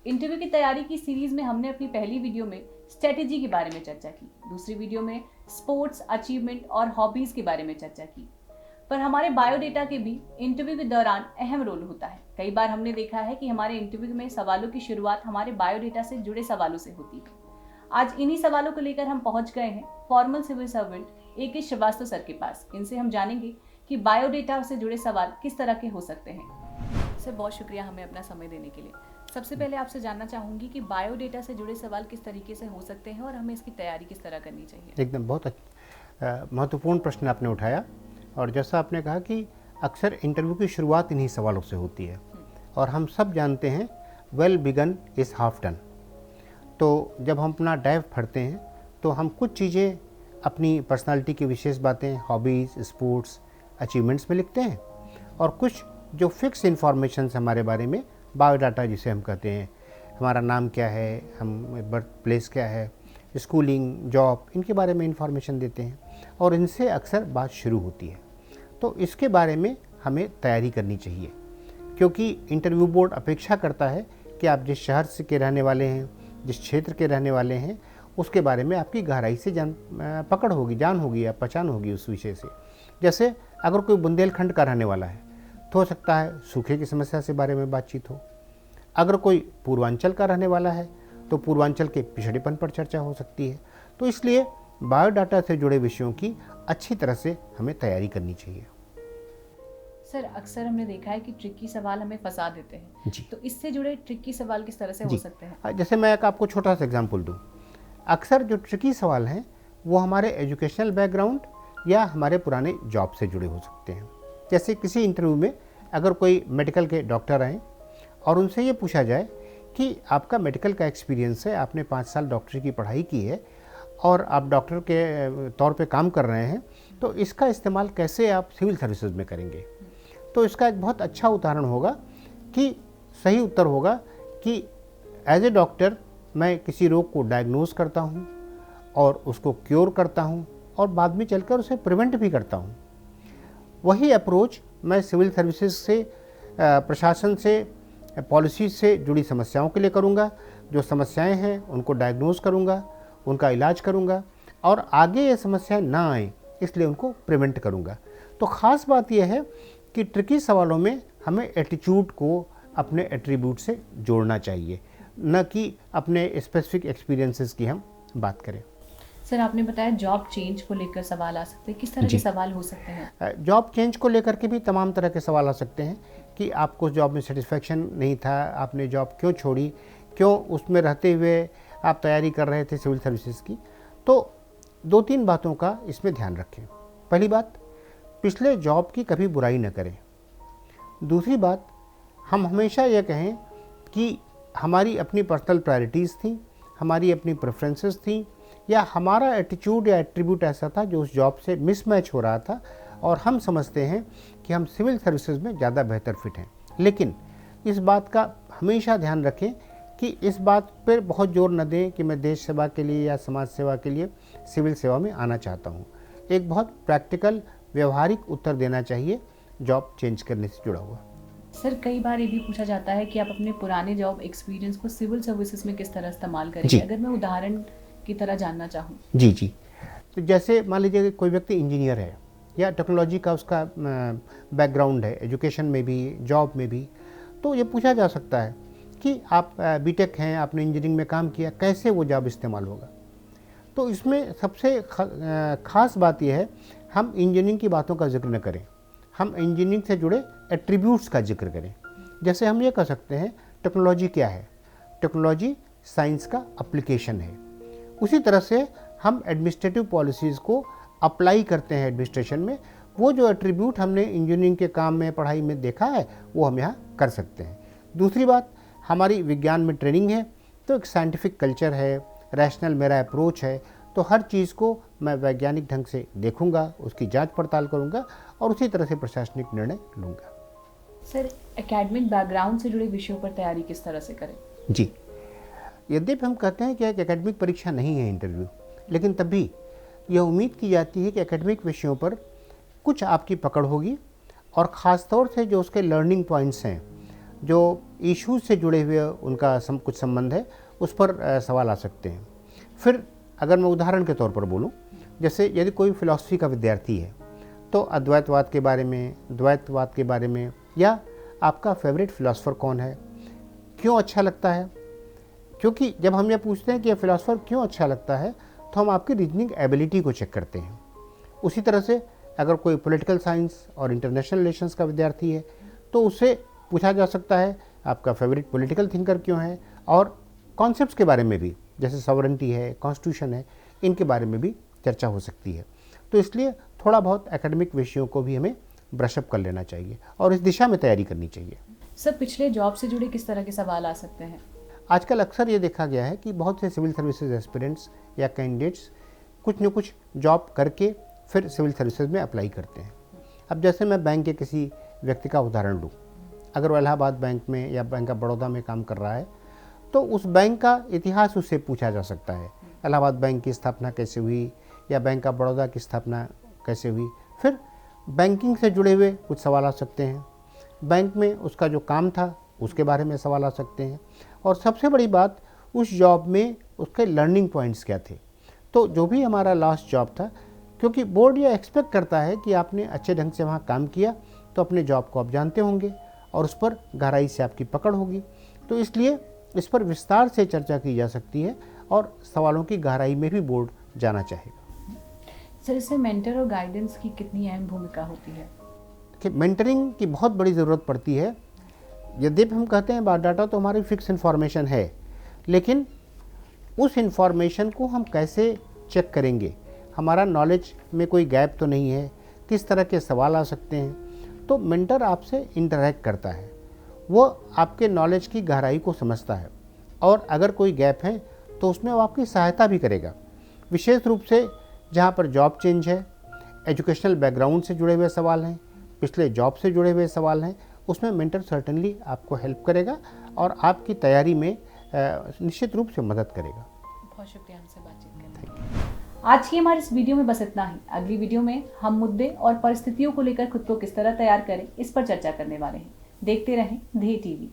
Interview की तैयारी की सीरीज में हमने अपनी पहली वीडियो में स्ट्रेटेजी के बारे में चर्चा की, दूसरी वीडियो में स्पोर्ट्स, अचीवमेंट और हॉबीज के बारे में चर्चा की। पर हमारे बायोडेटा के भी इंटरव्यू के दौरान अहम रोल होता है। कई बार हमने देखा है कि हमारे इंटरव्यू में सवालों की शुरुआत हमारे बायोडेटा से जुड़े सवालों से होती है। आज इन्हीं सवालों को लेकर हम पहुंच गए हैं फॉर्मल सिविल सर्वेंट ए के श्रीवास्तव सर के पास। इनसे हम जानेंगे कि बायोडेटा से जुड़े सवाल किस तरह के हो सकते हैं। सर, बहुत शुक्रिया हमें अपना समय देने के लिए। सबसे पहले आपसे जानना चाहूँगी कि बायोडेटा से जुड़े सवाल किस तरीके से हो सकते हैं और हमें इसकी तैयारी किस तरह करनी चाहिए। एकदम बहुत महत्वपूर्ण प्रश्न आपने उठाया। और जैसा आपने कहा कि अक्सर इंटरव्यू की शुरुआत इन्हीं सवालों से होती है और हम सब जानते हैं well begin is half done. तो जब हम अपना डाइव पढ़ते हैं तो हम कुछ चीज़ें अपनी पर्सनालिटी की विशेष बातें, हॉबीज़, स्पोर्ट्स, अचीवमेंट्स में लिखते हैं और कुछ जो फिक्स इन्फॉर्मेशन हमारे बारे में, बायोडाटा जिसे हम कहते हैं, हमारा नाम क्या है, हम बर्थ प्लेस क्या है, स्कूलिंग, जॉब, इनके बारे में इन्फॉर्मेशन देते हैं और इनसे अक्सर बात शुरू होती है। तो इसके बारे में हमें तैयारी करनी चाहिए क्योंकि इंटरव्यू बोर्ड अपेक्षा करता है कि आप जिस शहर से के रहने वाले हैं, जिस क्षेत्र के रहने वाले हैं, उसके बारे में आपकी गहराई से पकड़ होगी, जान होगी या पहचान होगी उस विषय से। जैसे अगर कोई बुंदेलखंड का रहने वाला है तो हो सकता है सूखे की समस्या से बारे में बातचीत हो। अगर कोई पूर्वांचल का रहने वाला है तो पूर्वांचल के पिछड़ेपन पर चर्चा हो सकती है। तो इसलिए बायोडाटा से जुड़े विषयों की अच्छी तरह से हमें तैयारी करनी चाहिए। सर, अक्सर हमने देखा है कि ट्रिकी सवाल हमें फंसा देते हैं जी। तो इससे जुड़े ट्रिकी सवाल किस तरह से हो सकते हैं? जैसे मैं एक आपको छोटा सा एग्जांपल दूं। अक्सर जो ट्रिकी सवाल हैं वो हमारे एजुकेशनल बैकग्राउंड या हमारे पुराने जॉब से जुड़े हो सकते हैं। जैसे किसी इंटरव्यू में अगर कोई मेडिकल के डॉक्टर आए और उनसे ये पूछा जाए कि आपका मेडिकल का एक्सपीरियंस है, आपने 5 साल डॉक्टरी की पढ़ाई की है और आप डॉक्टर के तौर पे काम कर रहे हैं, तो इसका इस्तेमाल कैसे आप सिविल सर्विसेज में करेंगे। तो इसका एक बहुत अच्छा उदाहरण होगा कि सही उत्तर होगा कि एज ए डॉक्टर मैं किसी रोग को डायग्नोज करता हूँ और उसको क्योर करता हूँ और बाद में चलकर उसे प्रिवेंट भी करता हूँ। वही अप्रोच मैं सिविल सर्विसेज से, प्रशासन से, पॉलिसी से जुड़ी समस्याओं के लिए करूँगा। जो समस्याएं हैं उनको डायग्नोज करूँगा, उनका इलाज करूँगा और आगे ये समस्याएं ना आए इसलिए उनको प्रिवेंट करूँगा। तो ख़ास बात यह है कि ट्रिकी सवालों में हमें एटीट्यूड को अपने एट्रीब्यूट से जोड़ना चाहिए, न कि अपने स्पेसिफिक एक्सपीरियंसेस की हम बात करें। सर, आपने बताया जॉब चेंज को लेकर सवाल आ सकते हैं, किस तरह के सवाल हो सकते हैं? जॉब चेंज को लेकर के भी तमाम तरह के सवाल आ सकते हैं कि आपको जॉब में सेटिस्फेक्शन नहीं था, आपने जॉब क्यों छोड़ी, क्यों उसमें रहते हुए आप तैयारी कर रहे थे सिविल सर्विसेज की। तो 2-3 बातों का इसमें ध्यान रखें। पहली बात, पिछले जॉब की कभी बुराई न करें। दूसरी बात, हम हमेशा यह कहें कि हमारी अपनी पर्सनल प्रायोरिटीज़ थी, हमारी अपनी प्रेफरेंसेस थी या हमारा एटीट्यूड या एट्रीब्यूट ऐसा था जो उस जॉब से मिसमैच हो रहा था और हम समझते हैं कि हम सिविल सर्विसेज में ज़्यादा बेहतर फिट हैं। लेकिन इस बात का हमेशा ध्यान रखें कि इस बात पर बहुत जोर न दें कि मैं देश सेवा के लिए या समाज सेवा के लिए सिविल सेवा में आना चाहता हूँ। एक बहुत प्रैक्टिकल, व्यवहारिक उत्तर देना चाहिए जॉब चेंज करने से जुड़ा हुआ। सर, कई बार ये भी पूछा जाता है कि आप अपने पुराने जॉब एक्सपीरियंस को सिविल सर्विसेज में किस तरह इस्तेमाल करेंगे, अगर मैं उदाहरण की तरह जानना चाहूँ। जी। तो जैसे मान लीजिए कोई व्यक्ति इंजीनियर है या टेक्नोलॉजी का उसका बैकग्राउंड है, एजुकेशन में भी, जॉब में भी, तो ये पूछा जा सकता है कि आप बीटेक हैं, आपने इंजीनियरिंग में काम किया, कैसे वो जॉब इस्तेमाल होगा। तो इसमें सबसे ख़ास बात यह है, हम इंजीनियरिंग की बातों का जिक्र न करें, हम इंजीनियरिंग से जुड़े एट्रीब्यूट्स का जिक्र करें। जैसे हम ये कह सकते हैं टेक्नोलॉजी क्या है, टेक्नोलॉजी साइंस का एप्लीकेशन है। उसी तरह से हम एडमिनिस्ट्रेटिव पॉलिसीज़ को अप्लाई करते हैं एडमिनिस्ट्रेशन में, वो जो एट्रीब्यूट हमने इंजीनियरिंग के काम में, पढ़ाई में देखा है वो हम यहाँ कर सकते हैं। दूसरी बात, हमारी विज्ञान में ट्रेनिंग है तो एक साइंटिफिक कल्चर है, रैशनल मेरा अप्रोच है, तो हर चीज़ को मैं वैज्ञानिक ढंग से देखूंगा, उसकी जांच पड़ताल करूंगा और उसी तरह से प्रशासनिक निर्णय लूंगा। सर, एकेडमिक बैकग्राउंड से जुड़े विषयों पर तैयारी किस तरह से करें? जी, यद्यपि हम कहते हैं कि एक एकेडमिक परीक्षा नहीं है इंटरव्यू, लेकिन तब भी यह उम्मीद की जाती है कि एकेडमिक विषयों पर कुछ आपकी पकड़ होगी और ख़ास तौर से जो उसके लर्निंग पॉइंट्स हैं, जो इश्यूज से जुड़े हुए उनका कुछ संबंध है उस पर सवाल आ सकते हैं। फिर अगर मैं उदाहरण के तौर पर बोलूं, जैसे यदि कोई फिलॉसफी का विद्यार्थी है तो अद्वैतवाद के बारे में, द्वैतवाद के बारे में, या आपका फेवरेट फिलॉसफर कौन है, क्यों अच्छा लगता है। क्योंकि जब हम ये पूछते हैं कि यह फिलॉसफर क्यों अच्छा लगता है तो हम आपकी रीजनिंग एबिलिटी को चेक करते हैं। उसी तरह से अगर कोई पॉलिटिकल साइंस और इंटरनेशनल रिलेशंस का विद्यार्थी है तो उससे पूछा जा सकता है आपका फेवरेट पॉलिटिकल थिंकर क्यों है, और कॉन्सेप्ट्स के बारे में भी, जैसे सॉवरेंटी है, कॉन्स्टिट्यूशन है, इनके बारे में भी चर्चा हो सकती है। तो इसलिए थोड़ा बहुत एकेडमिक विषयों को भी हमें ब्रशअप कर लेना चाहिए और इस दिशा में तैयारी करनी चाहिए। सर, पिछले जॉब से जुड़े किस तरह के सवाल आ सकते हैं? आजकल अक्सर ये देखा गया है कि बहुत से सिविल सर्विसेज एस्पिरेंट्स या कैंडिडेट्स कुछ न कुछ जॉब करके फिर सिविल सर्विसेज में अप्लाई करते हैं। अब जैसे मैं बैंक के किसी व्यक्ति का उदाहरण लूँ, अगर वो इलाहाबाद बैंक में या बैंक ऑफ बड़ौदा में काम कर रहा है तो उस बैंक का इतिहास उससे पूछा जा सकता है। इलाहाबाद बैंक की स्थापना कैसे हुई या बैंक ऑफ बड़ौदा की स्थापना कैसे हुई। फिर बैंकिंग से जुड़े हुए कुछ सवाल आ सकते हैं, बैंक में उसका जो काम था उसके बारे में सवाल आ सकते हैं, और सबसे बड़ी बात उस जॉब में उसके लर्निंग पॉइंट्स क्या थे। तो जो भी हमारा लास्ट जॉब था, क्योंकि बोर्ड ये एक्सपेक्ट करता है कि आपने अच्छे ढंग से वहाँ काम किया तो अपने जॉब को आप जानते होंगे और उस पर गहराई से आपकी पकड़ होगी। तो इसलिए इस पर विस्तार से चर्चा की जा सकती है और सवालों की गहराई में भी बोर्ड जाना चाहेगा। सर, इसमें मेंटर और गाइडेंस की कितनी अहम भूमिका होती है? कि मेंटरिंग की बहुत बड़ी ज़रूरत पड़ती है। यद्यपि हम कहते हैं बायोडाटा तो हमारी फिक्स इन्फॉर्मेशन है, लेकिन उस इन्फॉर्मेशन को हम कैसे चेक करेंगे, हमारा नॉलेज में कोई गैप तो नहीं है, किस तरह के सवाल आ सकते हैं। तो मेंटर आपसे इंटरैक्ट करता है, वो आपके नॉलेज की गहराई को समझता है, और अगर कोई गैप है तो उसमें वो आपकी सहायता भी करेगा। विशेष रूप से जहाँ पर जॉब चेंज है, एजुकेशनल बैकग्राउंड से जुड़े हुए सवाल हैं, पिछले जॉब से जुड़े हुए सवाल हैं, उसमें मेंटर सर्टेनली आपको हेल्प करेगा और आपकी तैयारी में निश्चित रूप से मदद करेगा। बहुत शुक्रिया हमसे बातचीत करने के लिए। आज की हमारे इस वीडियो में बस इतना ही। अगली वीडियो में हम मुद्दे और परिस्थितियों को लेकर खुद को किस तरह तैयार करें, इस पर चर्चा करने वाले हैं। देखते रहें धे टीवी।